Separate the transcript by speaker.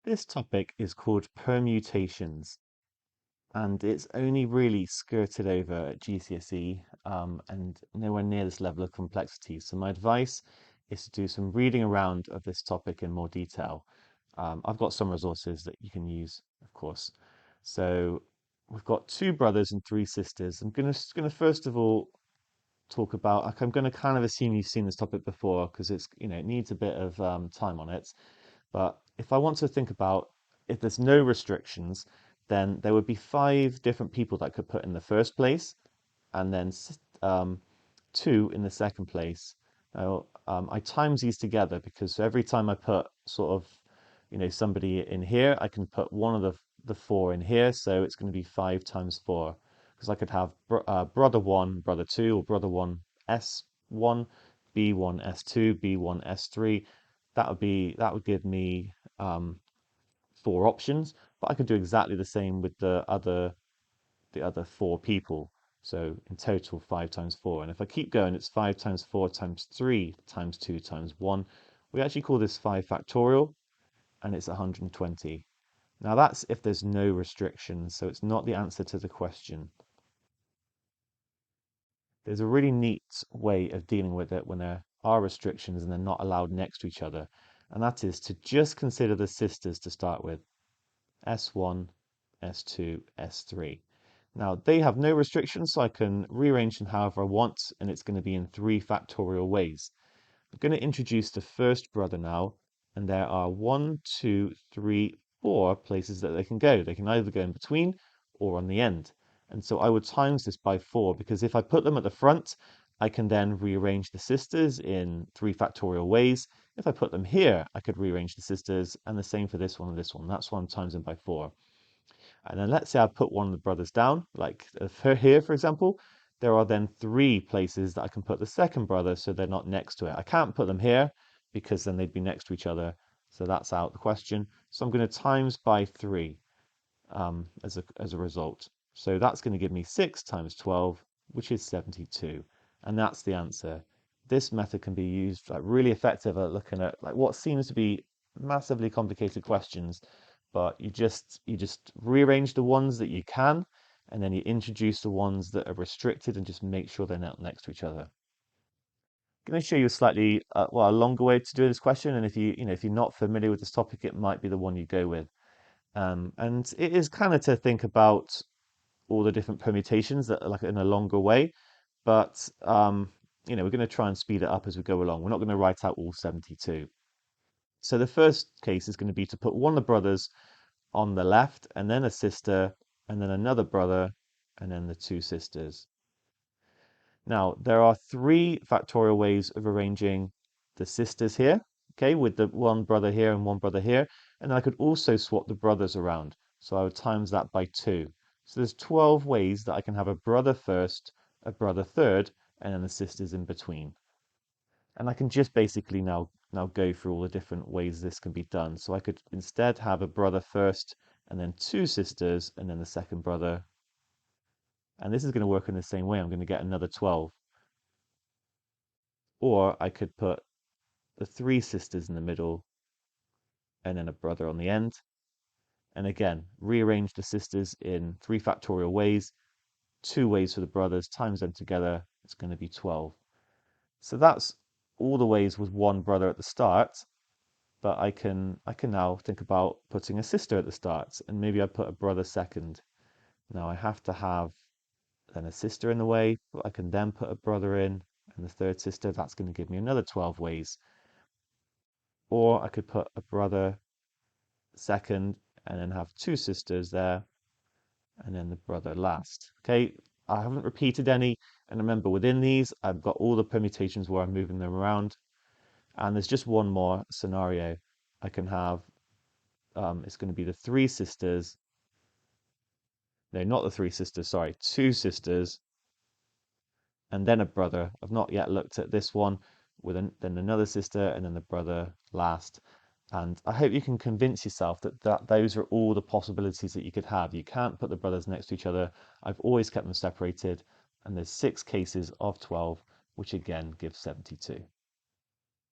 Speaker 1: This topic is called permutations, and it's only really skirted over at GCSE and nowhere near this level of complexity. So my advice is to do some reading around of this topic in more detail. I've got some resources that you can use, of course. So we've got two brothers and three sisters. I'm gonna first of all talk about. Like, I'm gonna kind of assume you've seen this topic before because it needs a bit of time on it. But if I want to think about if there's no restrictions, then there would be five different people that I could put in the first place, and then two in the second place. Now, I times these together because every time I put sort of, somebody in here, I can put one of the four in here, so it's going to be 5 times 4. Because I could have brother one, brother two, or brother one S1, B1 S2, B1 S3. That would give me um, four options, but I could do exactly the same with the other four people. So in total, 5 times 4. And if I keep going, it's 5 times 4 times 3 times 2 times 1. We actually call this 5 factorial, and it's 120. Now that's if there's no restrictions, so it's not the answer to the question. There's a really neat way of dealing with it when there are restrictions and they're not allowed next to each other, and that is to just consider the sisters to start with. S1, S2, S3. Now they have no restrictions, so I can rearrange them however I want, and it's going to be in 3 factorial ways. I'm going to introduce the first brother now, and there are 1, 2, 3, 4 places that they can go. They can either go in between or on the end. And so I would times this by 4 because if I put them at the front, I can then rearrange the sisters in 3 factorial ways. If I put them here, I could rearrange the sisters, and the same for this one and this one. That's why I'm times them by 4. And then let's say I put one of the brothers down, like here, for example. There are then 3 places that I can put the second brother so they're not next to it. I can't put them here because then they'd be next to each other. So that's out the question. So I'm going to times by 3 as a result. So that's going to give me 6 times 12, which is 72. And that's the answer. This method can be used like really effective at looking at like what seems to be massively complicated questions, but you just rearrange the ones that you can, and then you introduce the ones that are restricted and just make sure they're not next to each other. I'm going to show you a slightly a longer way to do this question, and if you're not familiar with this topic, it might be the one you go with. And it is kind of to think about all the different permutations that are like in a longer way, but we're going to try and speed it up as we go along. We're not going to write out all 72. So the first case is going to be to put one of the brothers on the left, and then a sister, and then another brother, and then the 2 sisters. Now, there are 3 factorial ways of arranging the sisters here, okay, with the one brother here and one brother here. And I could also swap the brothers around. So I would times that by 2. So there's 12 ways that I can have a brother first, a brother third, and then the sisters in between. And I can just basically now go through all the different ways this can be done. So I could instead have a brother first, and then 2 sisters, and then the second brother. And this is going to work in the same way. I'm going to get another 12. Or I could put the 3 sisters in the middle and then a brother on the end. And again, rearrange the sisters in 3 factorial ways, 2 ways for the brothers, times them together, it's going to be 12. So that's all the ways with one brother at the start, but I can now think about putting a sister at the start, and maybe I put a brother second. Now I have to have then a sister in the way, but I can then put a brother in, and the third sister, that's going to give me another 12 ways. Or I could put a brother second and then have 2 sisters there and then the brother last. Okay, I haven't repeated any, and remember within these I've got all the permutations where I'm moving them around, and there's just one more scenario. I can have it's going to be the 3 sisters, no, not the 3 sisters, sorry, 2 sisters and then a brother. I've not yet looked at this one with then another sister and then the brother last. And I hope you can convince yourself that those are all the possibilities that you could have. You can't put the brothers next to each other. I've always kept them separated, and there's 6 cases of 12, which again gives 72.